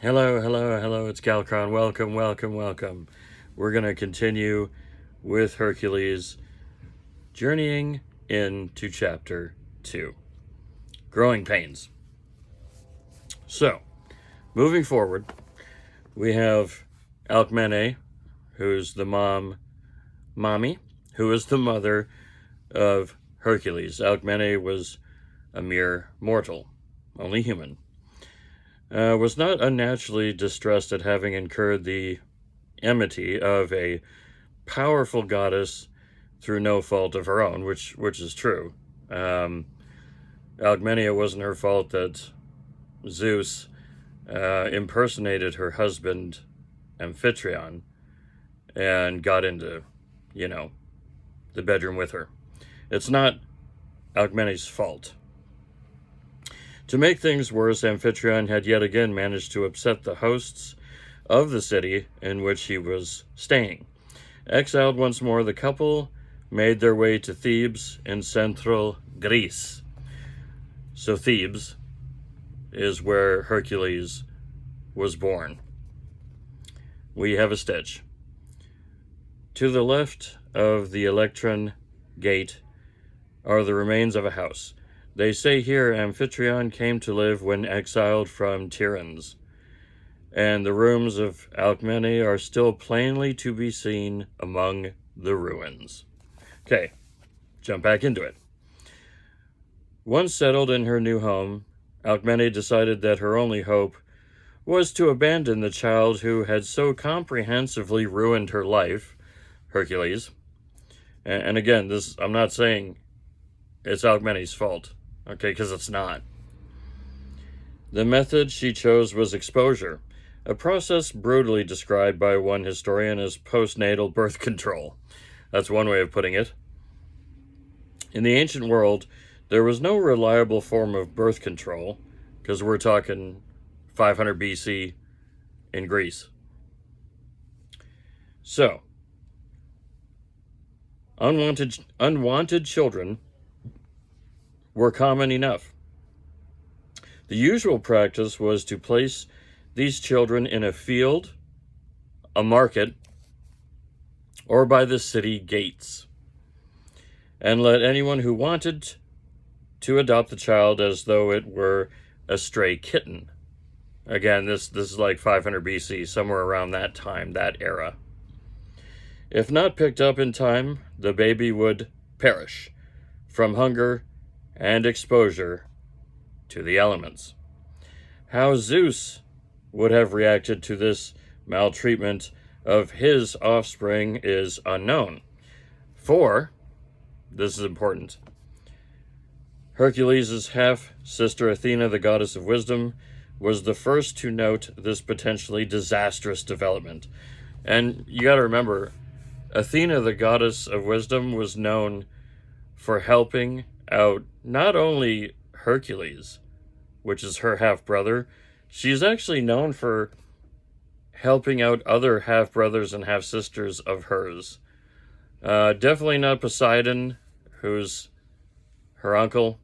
Hello, hello, hello, it's Galcron. Welcome, welcome, welcome. We're going to continue with Hercules, journeying into chapter 2 Growing Pains. So, moving forward, we have Alcmene, who's the mommy, who is the mother of Hercules. Alcmene was a mere mortal, only human. Was not unnaturally distressed at having incurred the enmity of a powerful goddess through no fault of her own, which is true. Alcmene, wasn't her fault that Zeus impersonated her husband Amphitryon and got into, the bedroom with her. It's not Alcmene's fault. To make things worse, Amphitryon had yet again managed to upset the hosts of the city in which he was staying. Exiled once more, the couple made their way to Thebes in central Greece. So Thebes is where Hercules was born. We have a stitch. To the left of the Electron Gate are the remains of a house. They say here Amphitryon came to live when exiled from Tiryns, and the rooms of Alcmene are still plainly to be seen among the ruins. Okay, jump back into it. Once settled in her new home, Alcmene decided that her only hope was to abandon the child who had so comprehensively ruined her life, Hercules. And again, I'm not saying it's Alcmene's fault, okay, because it's not. The method she chose was exposure, a process brutally described by one historian as postnatal birth control. That's one way of putting it. In the ancient world, there was no reliable form of birth control, because we're talking 500 BC in Greece. So, unwanted children were common enough. The usual practice was to place these children in a field, a market, or by the city gates, and let anyone who wanted to adopt the child as though it were a stray kitten. Again, this is like 500 BC, somewhere around that time, that era. If not picked up in time, the baby would perish from hunger and exposure to the elements. How Zeus would have reacted to this maltreatment of his offspring is unknown. For, this is important, Hercules' half-sister Athena, the goddess of wisdom, was the first to note this potentially disastrous development. And you gotta remember, Athena, the goddess of wisdom, was known for helping out not only Hercules, which is her half-brother, she's actually known for helping out other half-brothers and half-sisters of hers. Definitely not Poseidon, who's her uncle,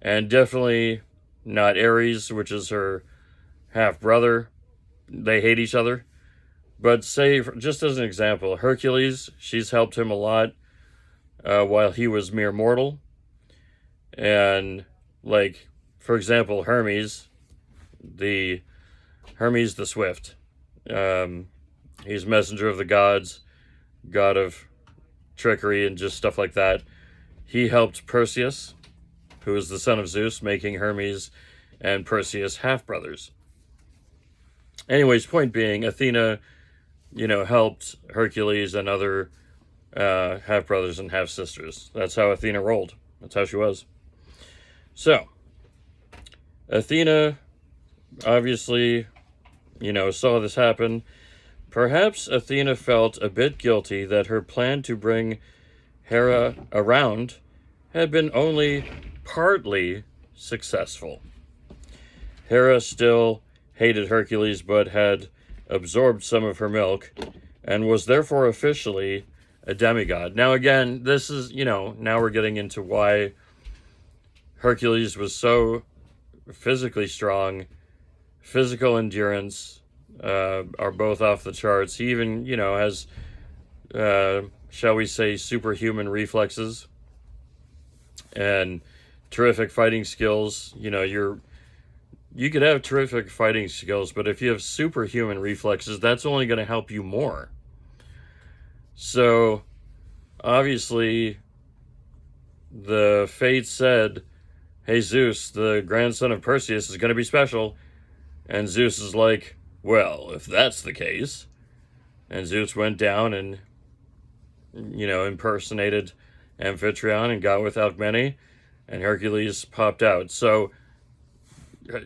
and definitely not Ares, which is her half-brother. They hate each other. But say, just as an example, Hercules, she's helped him a lot while he was mere mortal. And, like, for example, Hermes the Swift. He's messenger of the gods, god of trickery and just stuff like that. He helped Perseus, who is the son of Zeus, making Hermes and Perseus half-brothers. Anyways, point being, Athena, helped Hercules and other half-brothers and half-sisters. That's how Athena rolled. That's how she was. So, Athena obviously, saw this happen. Perhaps Athena felt a bit guilty that her plan to bring Hera around had been only partly successful. Hera still hated Hercules, but had absorbed some of her milk, and was therefore officially a demigod. Now again, this is, now we're getting into why Hercules was so physically strong physical endurance are both off the charts. He even, has, shall we say, superhuman reflexes and terrific fighting skills. You could have terrific fighting skills, but if you have superhuman reflexes, that's only going to help you more. So, obviously, the fates said, hey, Zeus, the grandson of Perseus, is going to be special. And Zeus is like, well, if that's the case. And Zeus went down and, impersonated Amphitryon and got with Alcmene, and Hercules popped out. So,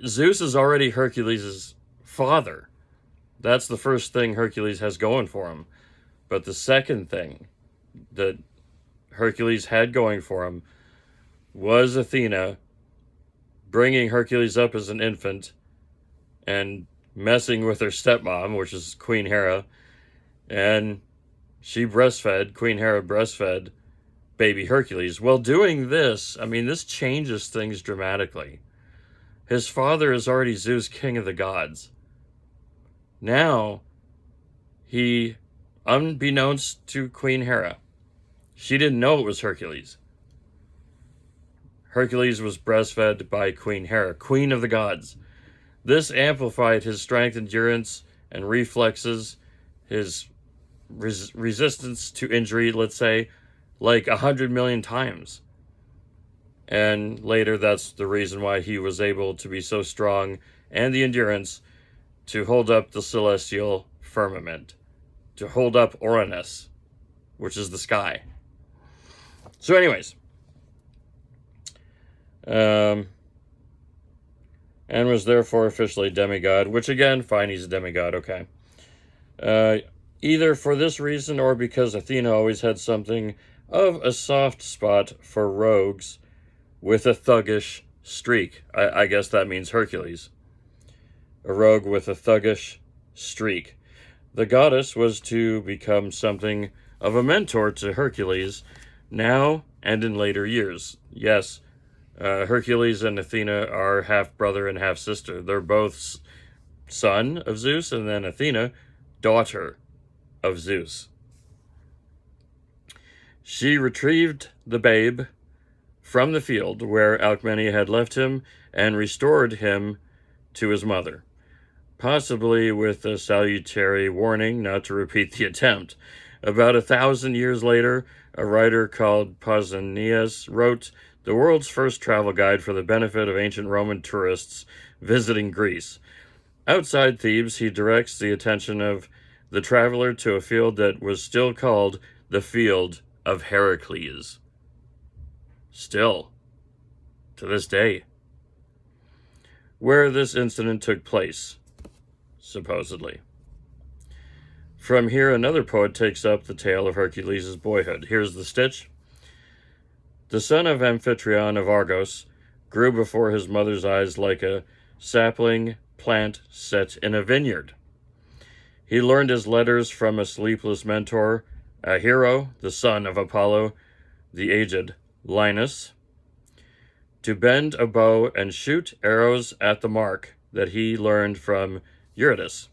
Zeus is already Hercules' father. That's the first thing Hercules has going for him. But the second thing that Hercules had going for him was Athena bringing Hercules up as an infant and messing with her stepmom, which is Queen Hera, and Queen Hera breastfed baby Hercules. Well, doing this, this changes things dramatically. His father is already Zeus, king of the gods. Now, he, unbeknownst to Queen Hera, she didn't know it was Hercules. Hercules was breastfed by Queen Hera, queen of the gods. This amplified his strength, endurance, and reflexes, his resistance to injury, let's say, like 100 million times. And later, that's the reason why he was able to be so strong, and the endurance to hold up the celestial firmament, to hold up Uranus, which is the sky. So anyways, and was therefore officially demigod, which again, fine, he's a demigod, okay. Either for this reason or because Athena always had something of a soft spot for rogues with a thuggish streak. I guess that means Hercules. A rogue with a thuggish streak. The goddess was to become something of a mentor to Hercules now and in later years. Yes, Hercules and Athena are half-brother and half-sister. They're both son of Zeus, and then Athena, daughter of Zeus. She retrieved the babe from the field where Alcmene had left him and restored him to his mother, possibly with a salutary warning not to repeat the attempt. About 1,000 years later, a writer called Pausanias wrote the world's first travel guide for the benefit of ancient Roman tourists visiting Greece. Outside Thebes, he directs the attention of the traveler to a field that was still called the Field of Heracles. Still, to this day, where this incident took place, supposedly. From here, another poet takes up the tale of Hercules' boyhood. Here's the stitch. The son of Amphitryon of Argos grew before his mother's eyes like a sapling plant set in a vineyard. He learned his letters from a sleepless mentor, a hero, the son of Apollo, the aged Linus, to bend a bow and shoot arrows at the mark that he learned from Eurytus,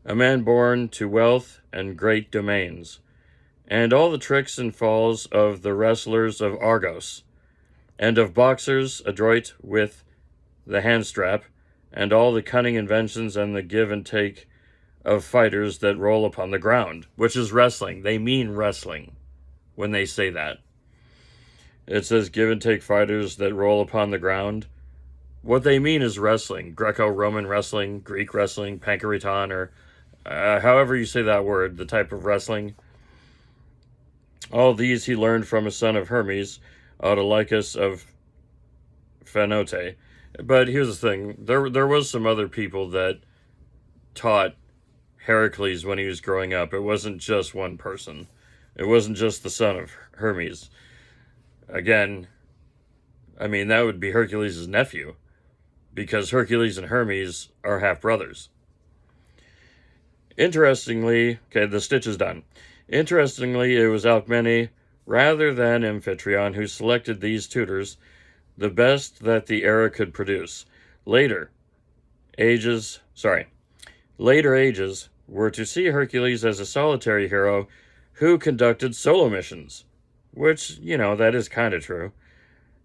a man born to wealth and great domains, and all the tricks and falls of the wrestlers of Argos, and of boxers adroit with the handstrap, and all the cunning inventions and the give and take of fighters that roll upon the ground, which is wrestling. They mean wrestling when they say that. It says give and take fighters that roll upon the ground. What they mean is wrestling, Greco-Roman wrestling, Greek wrestling, Pankariton, or however you say that word, the type of wrestling. All these he learned from a son of Hermes, Autolycus of Phanote. But here's the thing, there was some other people that taught Heracles when he was growing up. It wasn't just one person. It wasn't just the son of Hermes. Again, that would be Hercules' nephew, because Hercules and Hermes are half-brothers. Interestingly, okay, the stitch is done. Interestingly, it was Alcmene, rather than Amphitryon, who selected these tutors, the best that the era could produce. Later, later ages were to see Hercules as a solitary hero who conducted solo missions, which, that is kind of true.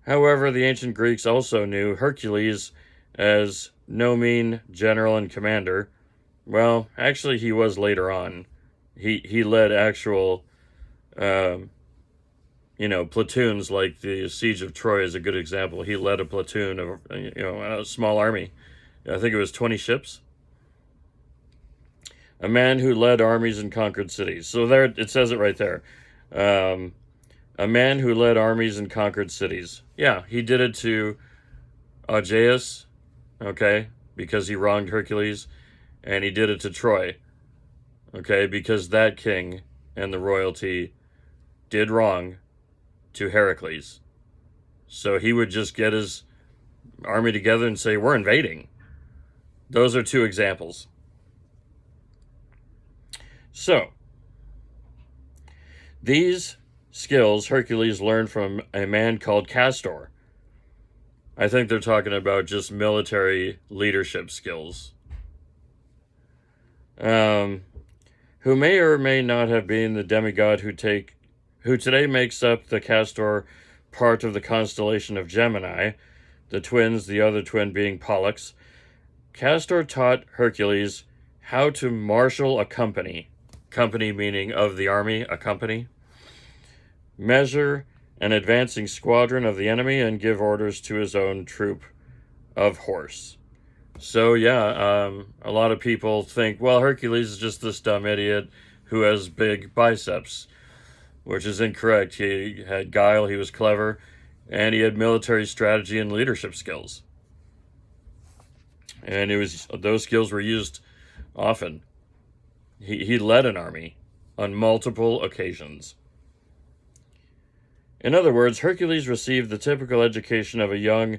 However, the ancient Greeks also knew Hercules as no mean general and commander. Well, actually, he was later on. He led actual, platoons, like the Siege of Troy is a good example. He led a platoon of, a small army. I think it was 20 ships. A man who led armies and conquered cities. So there, it says it right there. A man who led armies and conquered cities. Yeah, he did it to Augeas, okay, because he wronged Hercules, and he did it to Troy, okay, because that king and the royalty did wrong to Heracles. So he would just get his army together and say, we're invading. Those are two examples. So, these skills Hercules learned from a man called Castor. I think they're talking about just military leadership skills. Who may or may not have been the demigod who today makes up the Castor part of the constellation of Gemini, the twins, the other twin being Pollux. Castor taught Hercules how to marshal a company meaning of the army, a company, measure an advancing squadron of the enemy, and give orders to his own troop of horse. So yeah, a lot of people think, well, Hercules is just this dumb idiot who has big biceps, which is incorrect. He had guile, he was clever, and he had military strategy and leadership skills. And those skills were used often. He led an army on multiple occasions. In other words, Hercules received the typical education of a young,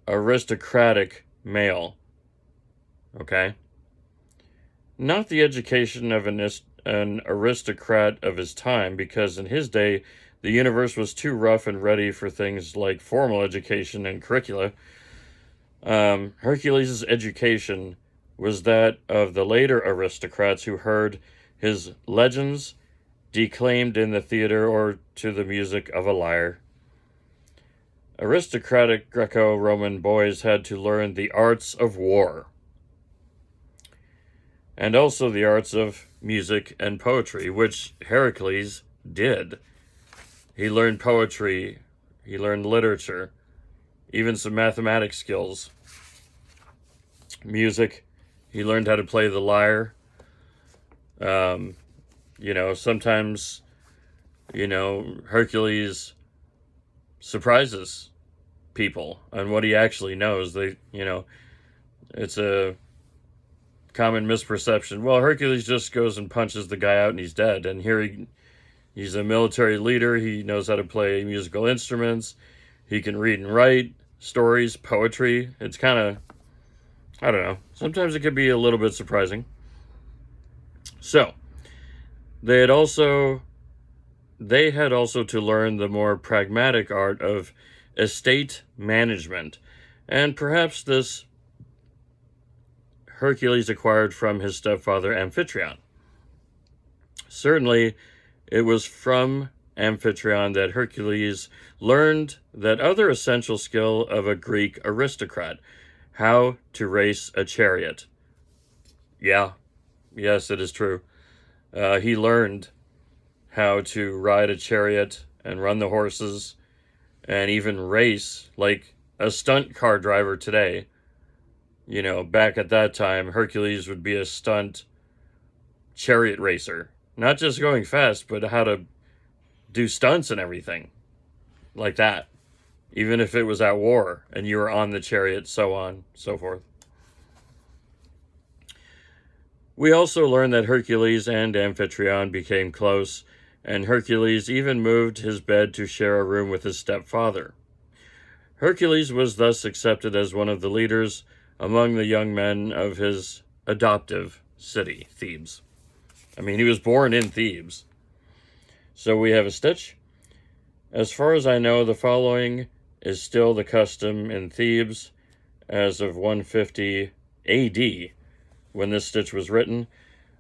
aristocratic male. Okay? Not the education of an aristocrat of his time, because in his day, the universe was too rough and ready for things like formal education and curricula. Hercules' education was that of the later aristocrats who heard his legends declaimed in the theater or to the music of a lyre. Aristocratic Greco-Roman boys had to learn the arts of war, and also the arts of music and poetry, which Heracles did. He learned poetry, he learned literature, even some mathematics skills. Music, he learned how to play the lyre. Sometimes, Hercules surprises people on what he actually knows. It's a common misperception. Well, Hercules just goes and punches the guy out and he's dead. And here he's a military leader. He knows how to play musical instruments. He can read and write stories, poetry. It's kind of, I don't know. Sometimes it could be a little bit surprising. So, they had also to learn the more pragmatic art of estate management. And perhaps this Hercules acquired from his stepfather Amphitryon. Certainly, it was from Amphitryon that Hercules learned that other essential skill of a Greek aristocrat, how to race a chariot. Yes, it is true. He learned how to ride a chariot and run the horses and even race like a stunt car driver today. Back at that time, Hercules would be a stunt chariot racer. Not just going fast, but how to do stunts and everything like that. Even if it was at war and you were on the chariot, so on, so forth. We also learn that Hercules and Amphitryon became close, and Hercules even moved his bed to share a room with his stepfather. Hercules was thus accepted as one of the leaders among the young men of his adoptive city, Thebes. I mean, he was born in Thebes. So we have a stitch. As far as I know, the following is still the custom in Thebes as of 150 AD, when this stitch was written,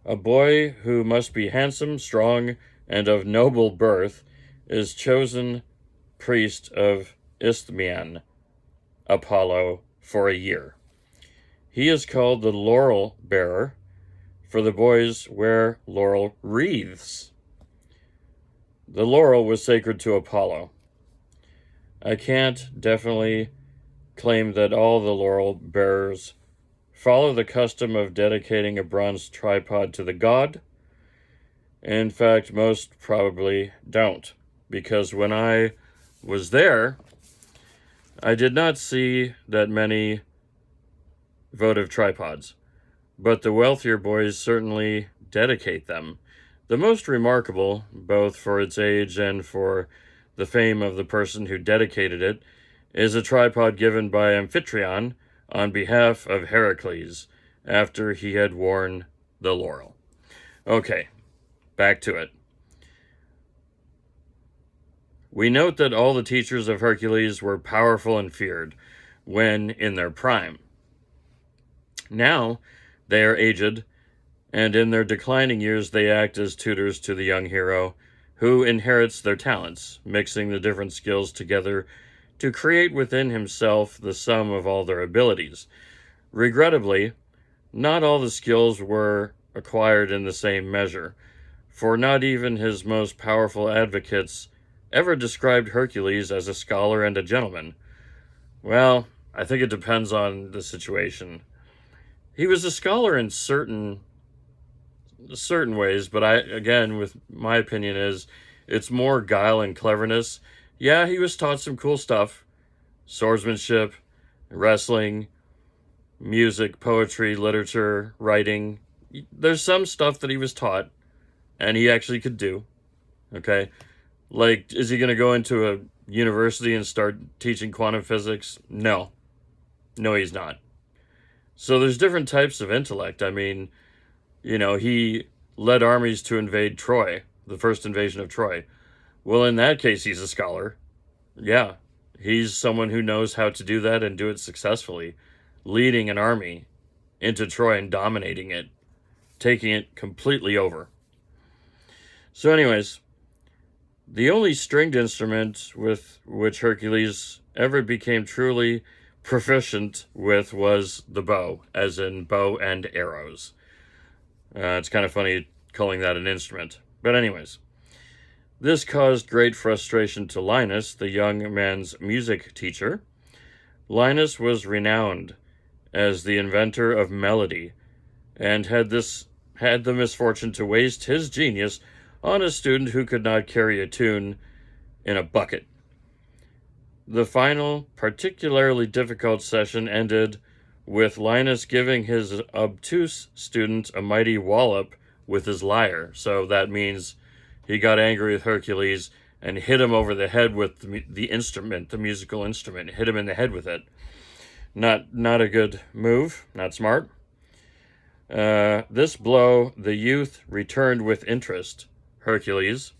a boy who must be handsome, strong, and of noble birth is chosen priest of Isthmian, Apollo, for a year. He is called the laurel bearer, for the boys wear laurel wreaths. The laurel was sacred to Apollo. I can't definitely claim that all the laurel bearers follow the custom of dedicating a bronze tripod to the god. In fact, most probably don't, because when I was there, I did not see that many votive tripods, but the wealthier boys certainly dedicate them. The most remarkable, both for its age and for the fame of the person who dedicated it, is a tripod given by Amphitryon on behalf of Hercules after he had worn the laurel. Okay, back to it. We note that all the teachers of Hercules were powerful and feared when in their prime. Now they are aged, and in their declining years they act as tutors to the young hero, who inherits their talents, mixing the different skills together to create within himself the sum of all their abilities. Regrettably, not all the skills were acquired in the same measure, for not even his most powerful advocates ever described Hercules as a scholar and a gentleman. Well, I think it depends on the situation. He was a scholar in certain ways, but with my opinion is, it's more guile and cleverness. Yeah, he was taught some cool stuff. Swordsmanship, wrestling, music, poetry, literature, writing. There's some stuff that he was taught, and he actually could do. Okay? Like, is he going to go into a university and start teaching quantum physics? No. No, he's not. So there's different types of intellect. I mean, he led armies to invade Troy, the first invasion of Troy. Well, in that case, he's a scholar. Yeah, he's someone who knows how to do that and do it successfully, leading an army into Troy and dominating it, taking it completely over. So anyways, the only stringed instrument with which Hercules ever became truly proficient with was the bow, as in bow and arrows. It's kind of funny calling that an instrument. But anyways, this caused great frustration to Linus, the young man's music teacher. Linus was renowned as the inventor of melody, and had the misfortune to waste his genius on a student who could not carry a tune in a bucket. The final, particularly difficult session ended with Linus giving his obtuse student a mighty wallop with his lyre. So that means he got angry with Hercules and hit him over the head with the instrument, the musical instrument, hit him in the head with it. Not a good move, not smart. This blow, the youth returned with interest. Hercules,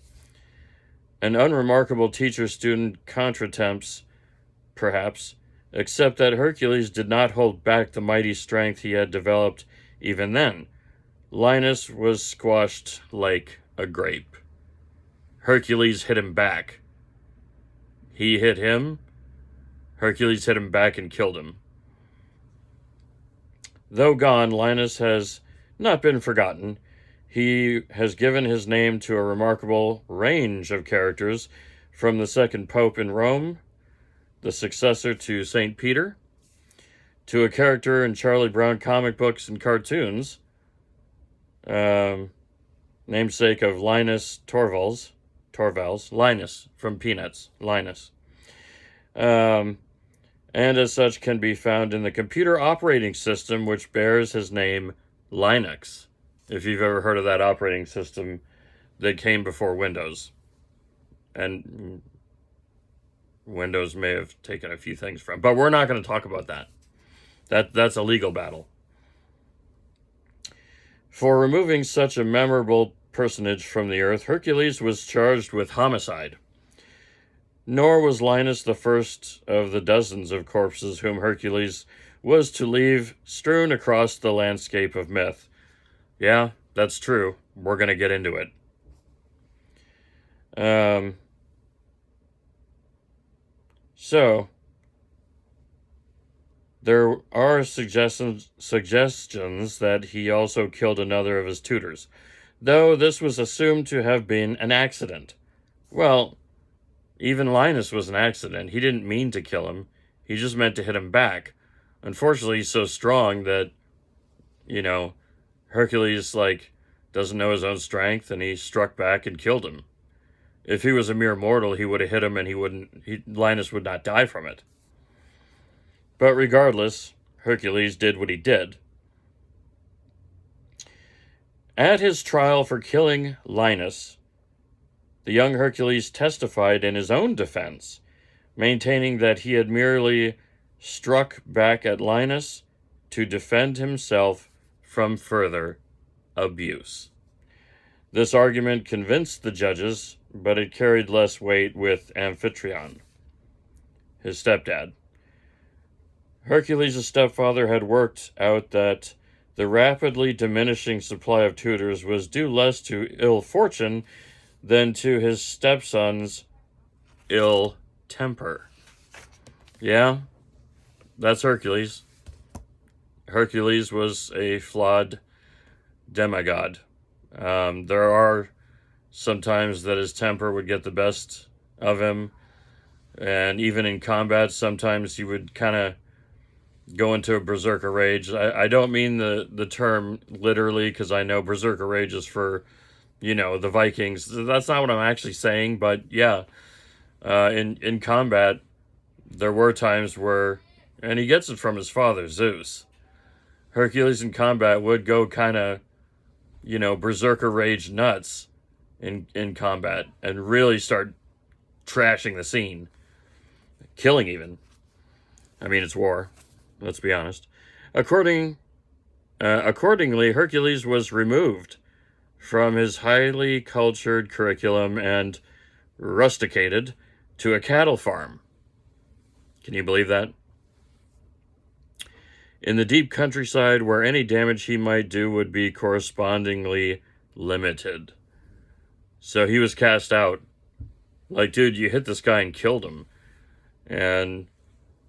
an unremarkable teacher-student contretemps, perhaps, except that Hercules did not hold back the mighty strength he had developed even then. Linus was squashed like a grape. Hercules hit him back. He hit him. Hercules hit him back and killed him. Though gone, Linus has not been forgotten. He has given his name to a remarkable range of characters, from the second pope in Rome, the successor to St. Peter, to a character in Charlie Brown comic books and cartoons, namesake of Linus Torvalds, Linus from Peanuts, Linus. And as such can be found in the computer operating system which bears his name, Linux. If you've ever heard of that operating system that came before Windows. And Windows may have taken a few things from, but we're not going to talk about that. That's a legal battle. For removing such a memorable personage from the earth, Hercules was charged with homicide. Nor was Linus the first of the dozens of corpses whom Hercules was to leave strewn across the landscape of myth. Yeah, that's true. We're going to get into it. So, there are suggestions that he also killed another of his tutors, though this was assumed to have been an accident. Well, even Linus was an accident. He didn't mean to kill him. He just meant to hit him back. Unfortunately, he's so strong that, Hercules, doesn't know his own strength, and he struck back and killed him. If he was a mere mortal, he would have hit him, and Linus would not die from it. But regardless, Hercules did what he did. At his trial for killing Linus, the young Hercules testified in his own defense, maintaining that he had merely struck back at Linus to defend himself from further abuse. This argument convinced the judges, but it carried less weight with Amphitryon, his stepdad. Hercules' stepfather had worked out that the rapidly diminishing supply of tutors was due less to ill fortune than to his stepson's ill temper. Yeah, that's Hercules. Hercules was a flawed demigod. There are some times that his temper would get the best of him, and even in combat, sometimes he would kind of go into a berserker rage. I don't mean the term literally, because I know berserker rage is for, the Vikings. That's not what I'm actually saying, but yeah, in combat, there were times where, and he gets it from his father, Zeus. Hercules in combat would go kind of, berserker rage nuts in combat and really start trashing the scene. Killing even. I mean, it's war. Let's be honest. Accordingly, Hercules was removed from his highly cultured curriculum and rusticated to a cattle farm. Can you believe that? In the deep countryside, where any damage he might do would be correspondingly limited. So he was cast out. Like, dude, you hit this guy and killed him. And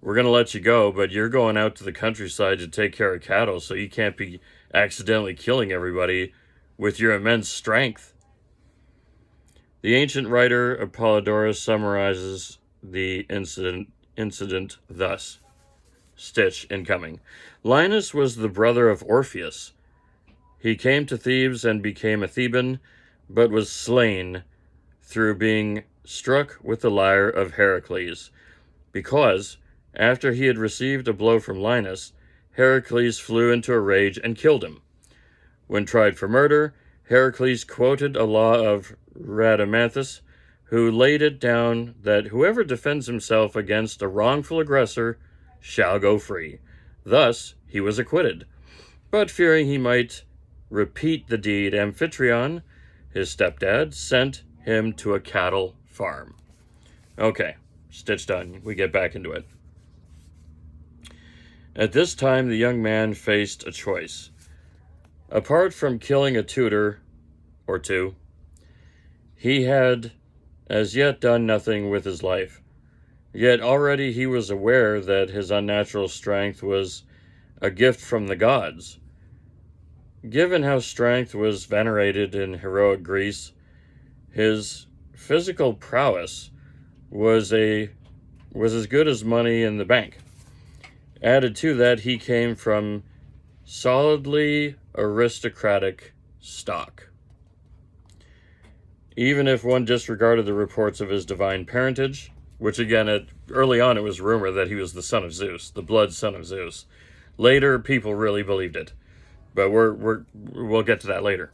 we're going to let you go, but you're going out to the countryside to take care of cattle, so you can't be accidentally killing everybody with your immense strength. The ancient writer Apollodorus summarizes the incident thus. Stitch incoming. Linus was the brother of Orpheus. He came to Thebes and became a Theban, but was slain through being struck with the lyre of Heracles, because after he had received a blow from Linus, Heracles flew into a rage and killed him. When tried for murder, Heracles quoted a law of Rhadamanthus, who laid it down that whoever defends himself against a wrongful aggressor shall go free. Thus, he was acquitted. But fearing he might repeat the deed, Amphitryon, his stepdad, sent him to a cattle farm. Okay, Stitch done. We get back into it. At this time, the young man faced a choice. Apart from killing a tutor or two, he had as yet done nothing with his life. Yet already he was aware that his unnatural strength was a gift from the gods. Given how strength was venerated in heroic Greece, his physical prowess was as good as money in the bank. Added to that, he came from solidly aristocratic stock. Even if one disregarded the reports of his divine parentage, which again, early on it was rumored that he was the son of Zeus, the blood son of Zeus. Later, people really believed it, but we'll get to that later.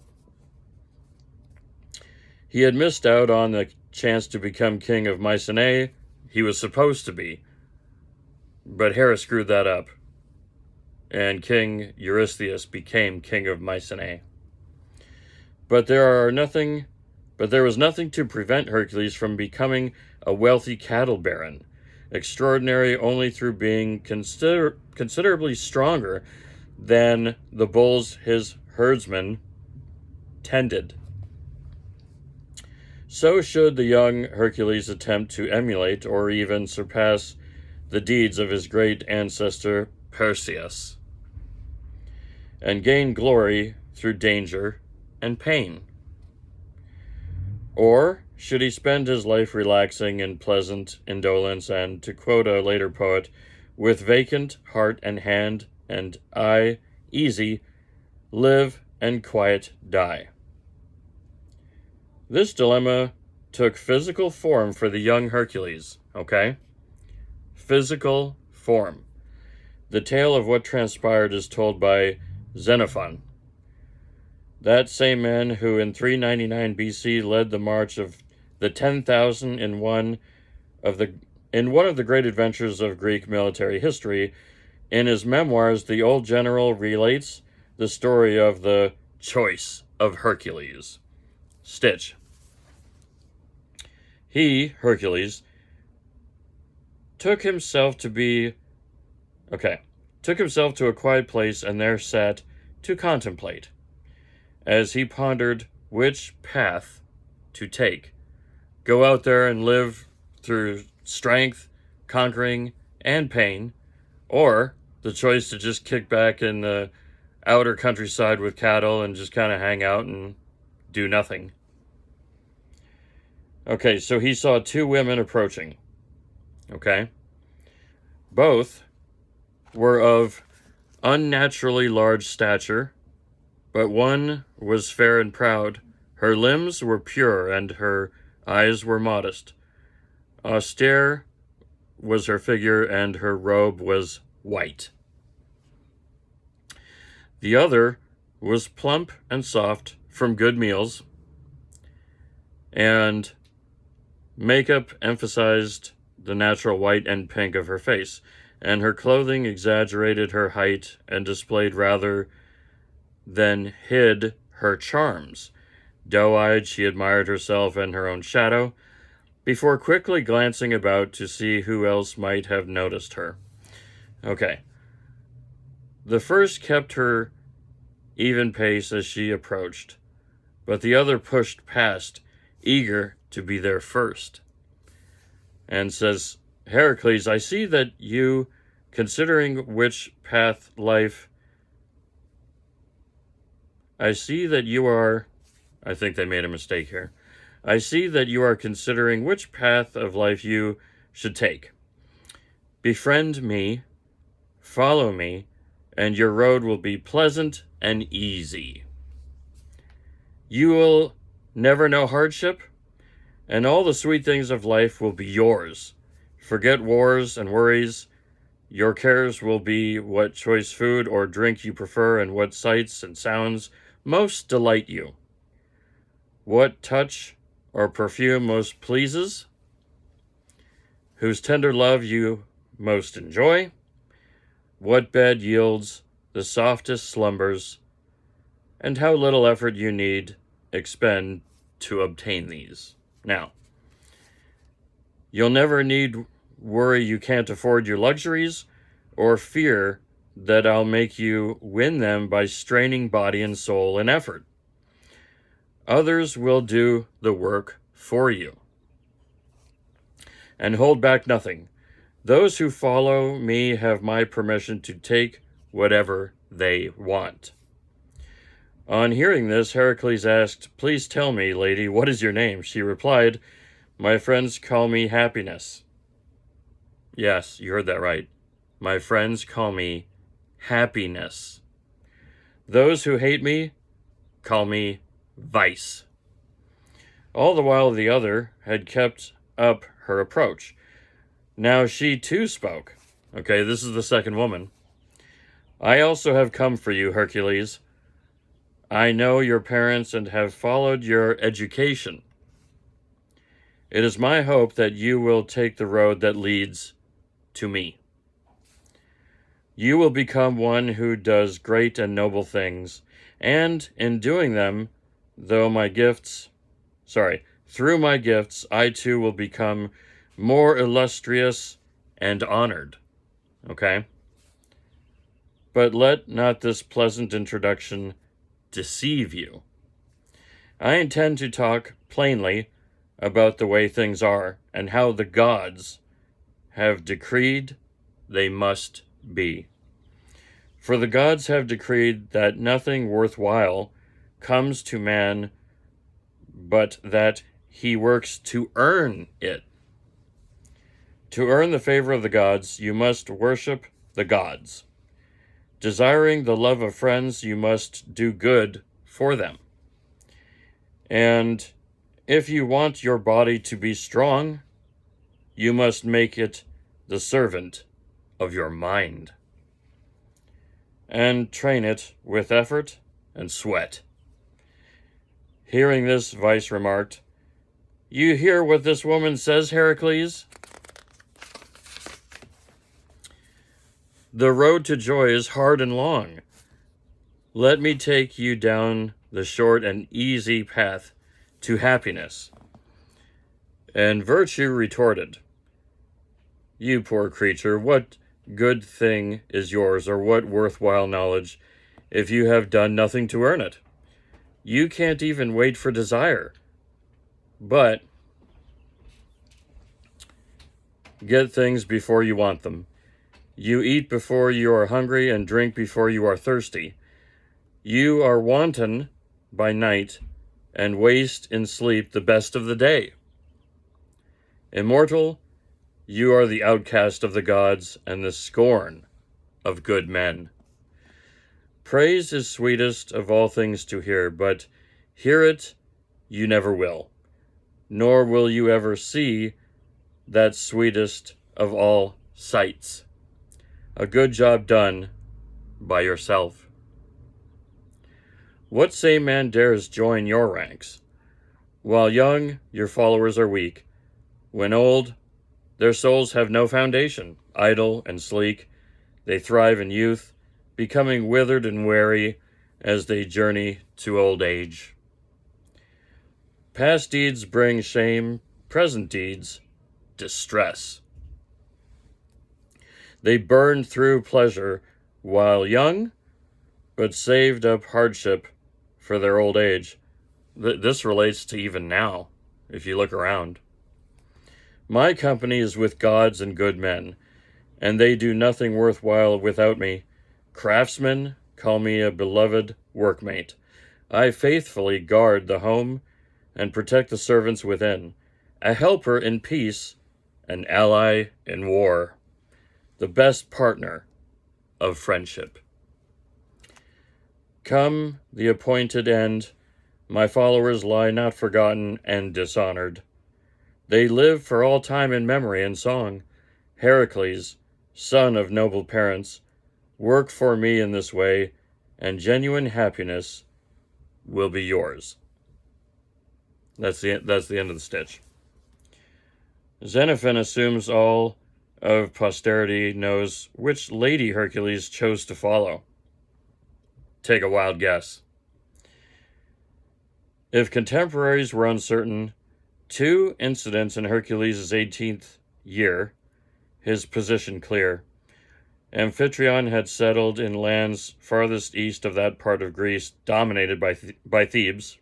He had missed out on the chance to become king of Mycenae. He was supposed to be, but Hera screwed that up, and King Eurystheus became king of Mycenae. But there was nothing to prevent Hercules from becoming a wealthy cattle baron, extraordinary only through being considerably stronger than the bulls his herdsmen tended. So should the young Hercules attempt to emulate or even surpass the deeds of his great ancestor Perseus, and gain glory through danger and pain. Or should he spend his life relaxing in pleasant indolence and, to quote a later poet, with vacant heart and hand and eye easy, live and quiet die? This dilemma took physical form for the young Hercules, okay? Physical form. The tale of what transpired is told by Xenophon, that same man who in 399 BC led the march of the 10,000 in one of the great adventures of Greek military history. In his memoirs, the old general relates the story of the choice of Hercules. Stitch. He, Hercules, took himself to a quiet place and there sat to contemplate, as he pondered which path to take. Go out there and live through strength, conquering, and pain, or the choice to just kick back in the outer countryside with cattle and just kind of hang out and do nothing. Okay, so he saw two women approaching. Okay? Both were of unnaturally large stature, but one was fair and proud. Her limbs were pure, and her eyes were modest. Austere was her figure, and her robe was white. The other was plump and soft from good meals, and makeup emphasized the natural white and pink of her face, and her clothing exaggerated her height and displayed rather than hid her charms. Doe-eyed, she admired herself and her own shadow, before quickly glancing about to see who else might have noticed her. Okay. The first kept her even pace as she approached, but the other pushed past, eager to be there first, and says, Heracles, I see that you, considering which path life, I see that you are, I think they made a mistake here. I see that you are considering which path of life you should take. Befriend me, follow me, and your road will be pleasant and easy. You will never know hardship, and all the sweet things of life will be yours. Forget wars and worries. Your cares will be what choice food or drink you prefer and what sights and sounds most delight you. What touch or perfume most pleases, whose tender love you most enjoy, what bed yields the softest slumbers, and how little effort you need expend to obtain these. Now, you'll never need worry you can't afford your luxuries, or fear that I'll make you win them by straining body and soul in effort. Others will do the work for you, and hold back nothing. Those who follow me have my permission to take whatever they want. On hearing this, Heracles asked, Please tell me, lady, what is your name? She replied, My friends call me Happiness. Yes, you heard that right. My friends call me Happiness. Those who hate me call me Vice. All the while the other had kept up her approach. Now she too spoke. Okay, this is the second woman. I also have come for you, Hercules. I know your parents and have followed your education. It is my hope that you will take the road that leads to me. You will become one who does great and noble things, and in doing them, through my gifts, I too will become more illustrious and honored. Okay? But let not this pleasant introduction deceive you. I intend to talk plainly about the way things are and how the gods have decreed they must be. For the gods have decreed that nothing worthwhile comes to man, but that he works to earn it. To earn the favor of the gods, you must worship the gods. Desiring the love of friends, you must do good for them. And if you want your body to be strong, you must make it the servant of your mind, and train it with effort and sweat. Hearing this, Vice remarked, "You hear what this woman says, Hercules? The road to joy is hard and long. Let me take you down the short and easy path to happiness." And Virtue retorted, "You poor creature, what good thing is yours, or what worthwhile knowledge, if you have done nothing to earn it? You can't even wait for desire, but get things before you want them. You eat before you are hungry, and drink before you are thirsty. You are wanton by night, and waste in sleep the best of the day. Immortal, you are the outcast of the gods, and the scorn of good men. Praise is sweetest of all things to hear, but hear it you never will, nor will you ever see that sweetest of all sights, a good job done by yourself. What sane man dares join your ranks? While young, your followers are weak. When old, their souls have no foundation. Idle and sleek, they thrive in youth, becoming withered and weary as they journey to old age. Past deeds bring shame, present deeds distress. They burned through pleasure while young, but saved up hardship for their old age. This relates to even now, if you look around. My company is with gods and good men, and they do nothing worthwhile without me. Craftsmen call me a beloved workmate. I faithfully guard the home and protect the servants within, a helper in peace, an ally in war, the best partner of friendship. Come the appointed end, my followers lie not forgotten and dishonored. They live for all time in memory and song. Hercules, son of noble parents, work for me in this way, and genuine happiness will be yours." That's the end of the stitch. Xenophon assumes all of posterity knows which lady Hercules chose to follow. Take a wild guess. If contemporaries were uncertain, 2 incidents in Hercules' 18th year, his position clear. Amphitryon had settled in lands farthest east of that part of Greece dominated by Thebes,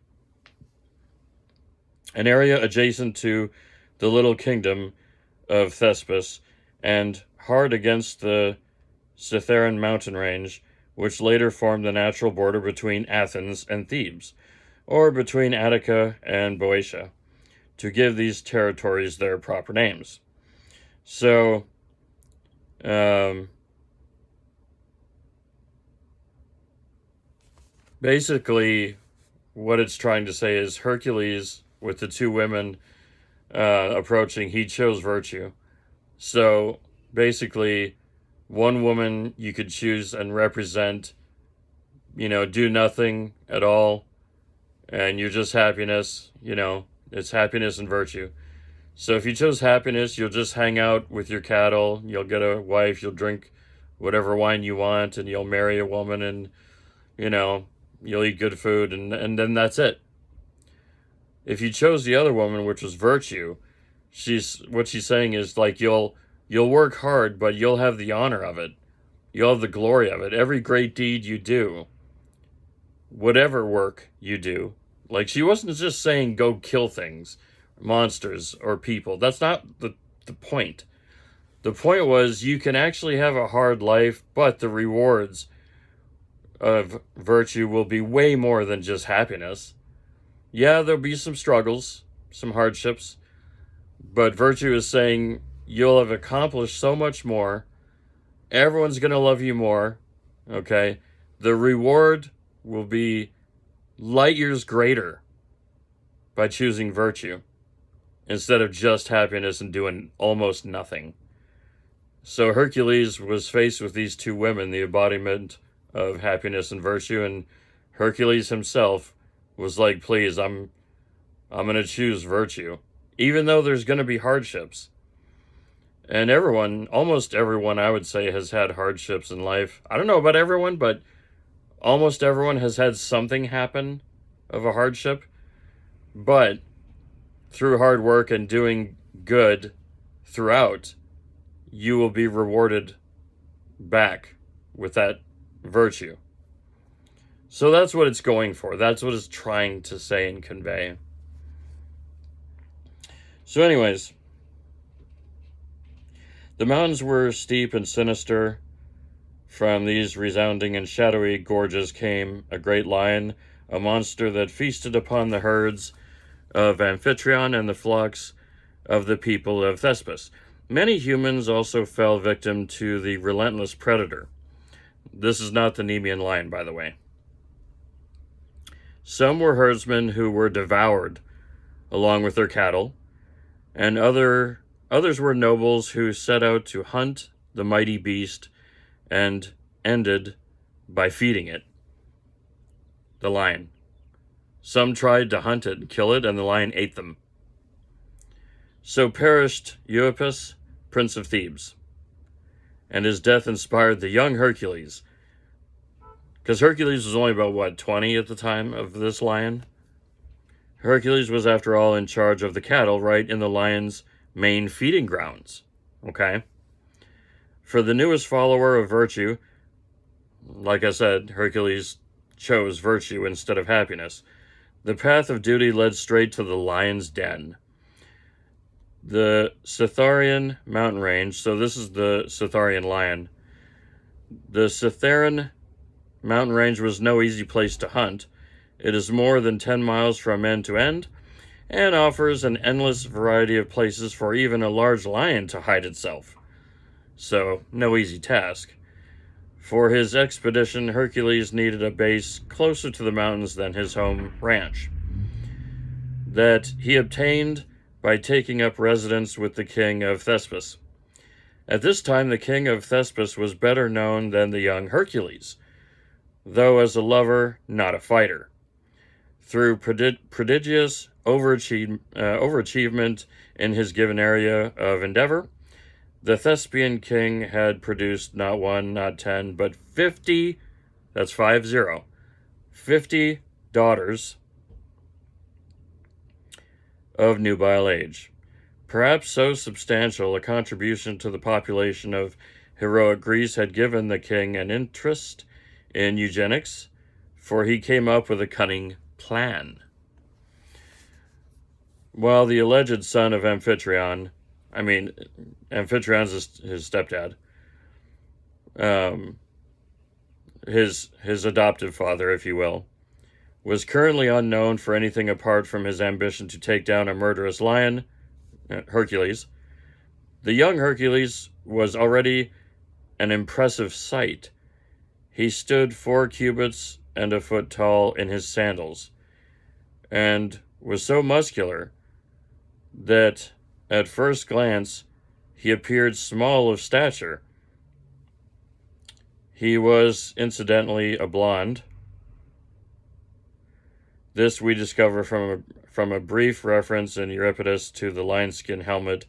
an area adjacent to the little kingdom of Thespis, and hard against the Cithaeron mountain range, which later formed the natural border between Athens and Thebes, or between Attica and Boeotia, to give these territories their proper names. So, basically, what it's trying to say is Hercules, with the 2 women approaching, he chose virtue. So, basically, one woman you could choose and represent, do nothing at all, and you're just happiness, it's happiness and virtue. So if you chose happiness, you'll just hang out with your cattle, you'll get a wife, you'll drink whatever wine you want, and you'll marry a woman, and, you'll eat good food, and then that's it. If you chose the other woman, which was virtue, what she's saying is, like, you'll work hard, but you'll have the honor of it. You'll have the glory of it. Every great deed you do, whatever work you do, like she wasn't just saying go kill things, monsters, or people. That's not the point. The point was you can actually have a hard life, but the rewards of virtue will be way more than just happiness. Yeah, there'll be some struggles, some hardships, but virtue is saying you'll have accomplished so much more. Everyone's going to love you more, okay? The reward will be light years greater by choosing virtue instead of just happiness and doing almost nothing. So Hercules was faced with these two women, the embodiment of happiness and virtue, and Hercules himself was like, please, I'm going to choose virtue, even though there's going to be hardships. And everyone, almost everyone, I would say, has had hardships in life. I don't know about everyone, but almost everyone has had something happen of a hardship. But through hard work and doing good throughout, you will be rewarded back with that virtue. So that's what it's going for. That's what it's trying to say and convey. So anyways, the mountains were steep and sinister. From these resounding and shadowy gorges came a great lion, a monster that feasted upon the herds of Amphitryon and the flocks of the people of Thespis. Many humans also fell victim to the relentless predator. This is not the Nemean lion, by the way. Some were herdsmen who were devoured along with their cattle, and others were nobles who set out to hunt the mighty beast and ended by feeding it, the lion. Some tried to hunt it and kill it, and the lion ate them. So perished Euippus, prince of Thebes, and his death inspired the young Hercules, because Hercules was only about, 20 at the time of this lion? Hercules was, after all, in charge of the cattle right in the lion's main feeding grounds, okay? For the newest follower of virtue, like I said, Hercules chose virtue instead of happiness. The path of duty led straight to the lion's den. The Citharian mountain range, so this is the Citharian lion. The Citharian mountain range was no easy place to hunt. It is more than 10 miles from end to end, and offers an endless variety of places for even a large lion to hide itself. So, no easy task. For his expedition, Hercules needed a base closer to the mountains than his home ranch, that he obtained by taking up residence with the king of Thespis. At this time, the king of Thespis was better known than the young Hercules, though as a lover, not a fighter. Through prodigious overachievement in his given area of endeavor, the Thespian king had produced not 1, not 10, but 50, that's 50, 50 daughters of nubile age. Perhaps so substantial a contribution to the population of heroic Greece had given the king an interest in eugenics, for he came up with a cunning plan. While the alleged son of Amphitryon's his stepdad, his adoptive father, if you will, was currently unknown for anything apart from his ambition to take down a murderous lion, Hercules. The young Hercules was already an impressive sight. He stood 4 cubits and a foot tall in his sandals, and was so muscular that at first glance he appeared small of stature. He was, incidentally, a blonde. This we discover from a brief reference in Euripides to the lion-skin helmet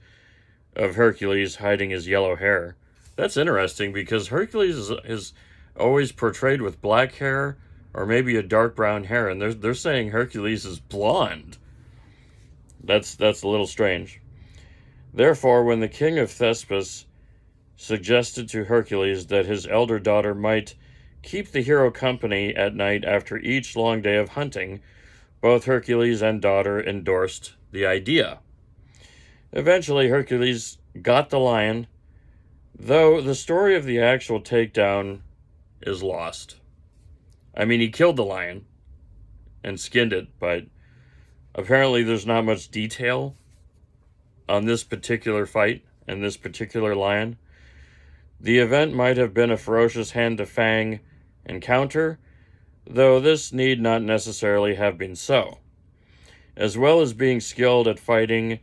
of Hercules hiding his yellow hair. That's interesting, because Hercules is always portrayed with black hair or maybe a dark brown hair, and they're saying Hercules is blonde. That's a little strange. Therefore, when the king of Thespis suggested to Hercules that his elder daughter might keep the hero company at night after each long day of hunting. Both Hercules and daughter endorsed the idea. Eventually, Hercules got the lion, though the story of the actual takedown is lost. I mean, he killed the lion and skinned it, but apparently there's not much detail on this particular fight and this particular lion. The event might have been a ferocious hand-to-fang encounter, though this need not necessarily have been so. As well as being skilled at fighting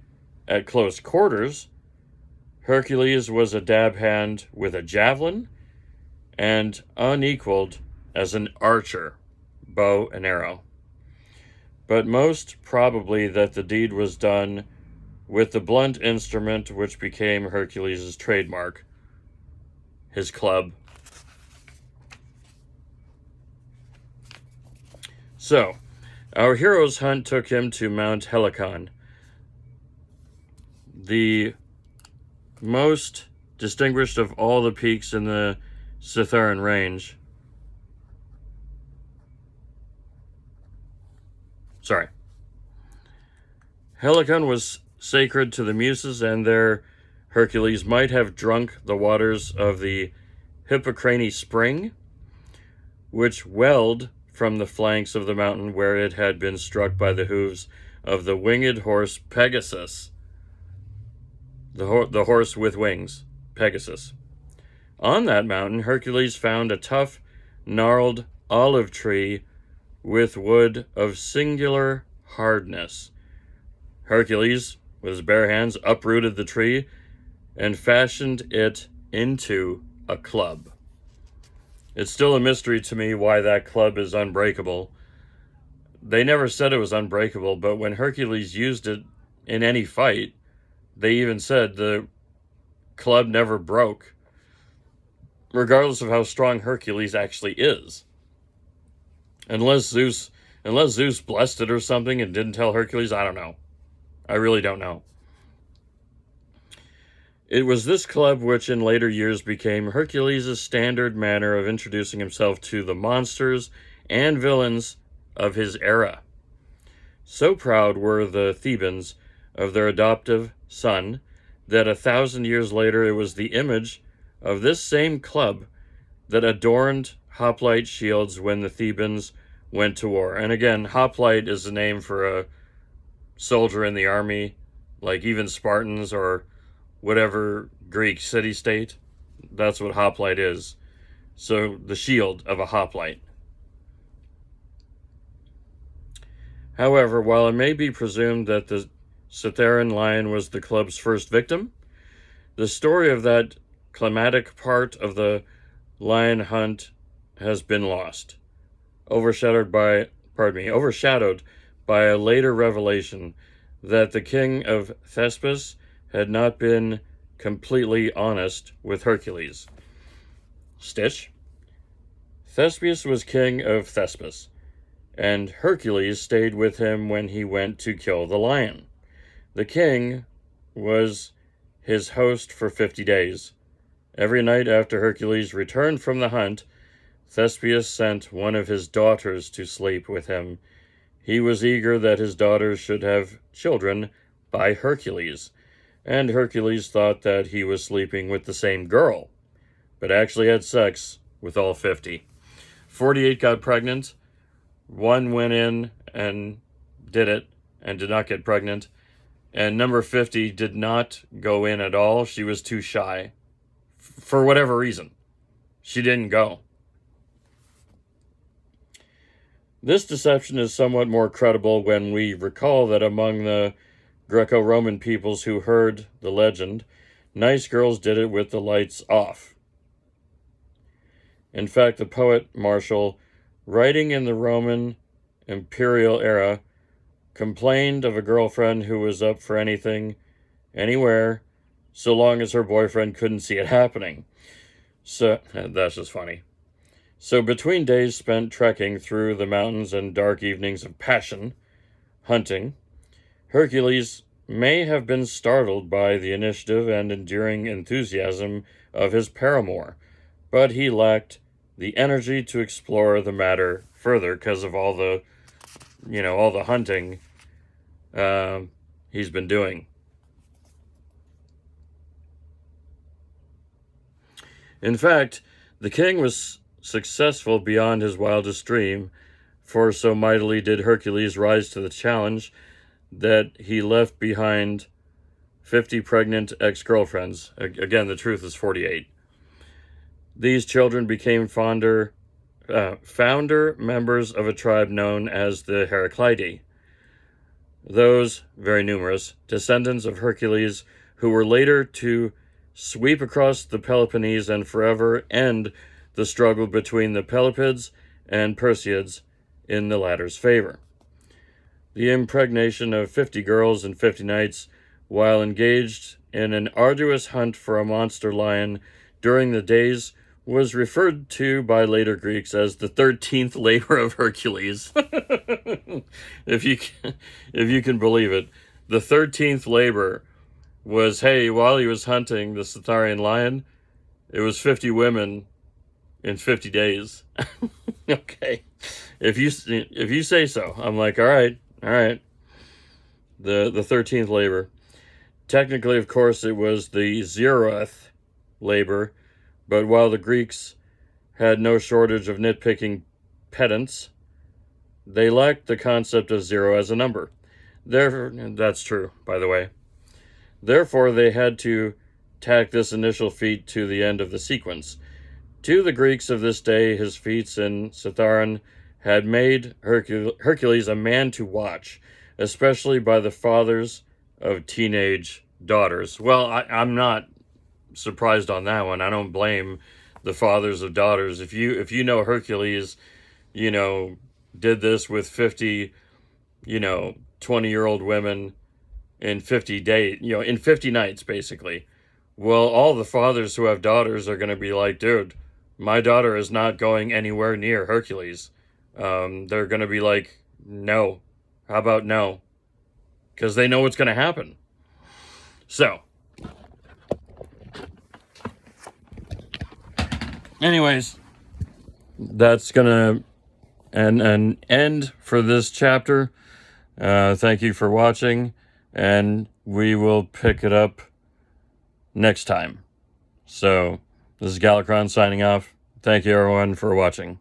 at close quarters, Hercules was a dab hand with a javelin and unequaled as an archer, bow and arrow. But most probably that the deed was done with the blunt instrument which became Hercules' trademark, his club. So, our hero's hunt took him to Mount Helicon, the most distinguished of all the peaks in the Cithaeron range. Helicon was sacred to the Muses, and there Hercules might have drunk the waters of the Hippocrene spring, which welled from the flanks of the mountain where it had been struck by the hooves of the winged horse Pegasus. The horse with wings, Pegasus. On that mountain, Hercules found a tough, gnarled olive tree with wood of singular hardness. Hercules, with his bare hands, uprooted the tree and fashioned it into a club. It's still a mystery to me why that club is unbreakable. They never said it was unbreakable, but when Hercules used it in any fight, they even said the club never broke, regardless of how strong Hercules actually is. Unless Zeus blessed it or something and didn't tell Hercules, I don't know. I really don't know. It was this club which in later years became Hercules' standard manner of introducing himself to the monsters and villains of his era. So proud were the Thebans of their adoptive son that 1,000 years later it was the image of this same club that adorned hoplite shields when the Thebans went to war. And again, hoplite is the name for a soldier in the army, like even Spartans or whatever Greek city-state. That's what hoplite is. So the shield of a hoplite. However, while it may be presumed that the Cithaeron lion was the club's first victim, the story of that climatic part of the lion hunt has been lost, overshadowed by a later revelation that the king of Thespis had not been completely honest with Hercules. Stitch. Thespius was king of Thespis, and Hercules stayed with him when he went to kill the lion. The king was his host for 50 days. Every night after Hercules returned from the hunt, Thespius sent one of his daughters to sleep with him. He was eager that his daughters should have children by Hercules, and Hercules thought that he was sleeping with the same girl, but actually had sex with all 50. 48 got pregnant. One went in and did it and did not get pregnant. And number 50 did not go in at all. She was too shy. For whatever reason, she didn't go. This deception is somewhat more credible when we recall that among the Greco-Roman peoples who heard the legend, nice girls did it with the lights off. In fact, the poet Martial, writing in the Roman imperial era, complained of a girlfriend who was up for anything, anywhere, so long as her boyfriend couldn't see it happening. So, that's just funny. So between days spent trekking through the mountains and dark evenings of passion, hunting, Hercules may have been startled by the initiative and enduring enthusiasm of his paramour, but he lacked the energy to explore the matter further because of all the, all the hunting he's been doing. In fact, the king was successful beyond his wildest dream, for so mightily did Hercules rise to the challenge that he left behind 50 pregnant ex-girlfriends. Again, the truth is 48. These children became founder members of a tribe known as the Heraclidae. Those, very numerous, descendants of Hercules who were later to sweep across the Peloponnese and forever end the struggle between the Pelopids and Perseids in the latter's favor. The impregnation of 50 girls and 50 knights, while engaged in an arduous hunt for a monster lion during the days, was referred to by later Greeks as the 13th labor of Hercules. if you can believe it. The 13th labor was, hey, while he was hunting the Centaurian lion, it was 50 women in 50 days. Okay. If you say so. I'm like, all right. The 13th labor. Technically, of course, it was the 0th labor, but while the Greeks had no shortage of nitpicking pedants, they lacked the concept of 0 as a number. Therefore, that's true, by the way. Therefore, they had to tack this initial feat to the end of the sequence. To the Greeks of this day, his feats in Cithaeron had made Hercules a man to watch, especially by the fathers of teenage daughters. Well, I'm not surprised on that one. I don't blame the fathers of daughters. If you know Hercules, did this with 50, 20-year-old women in 50 days, in 50 nights, basically. Well, all the fathers who have daughters are going to be like, dude, my daughter is not going anywhere near Hercules. They're going to be like, no. How about no? Because they know what's going to happen. So, anyways, that's going to an end for this chapter. Thank you for watching, and we will pick it up next time. So, this is Galacron signing off. Thank you, everyone, for watching.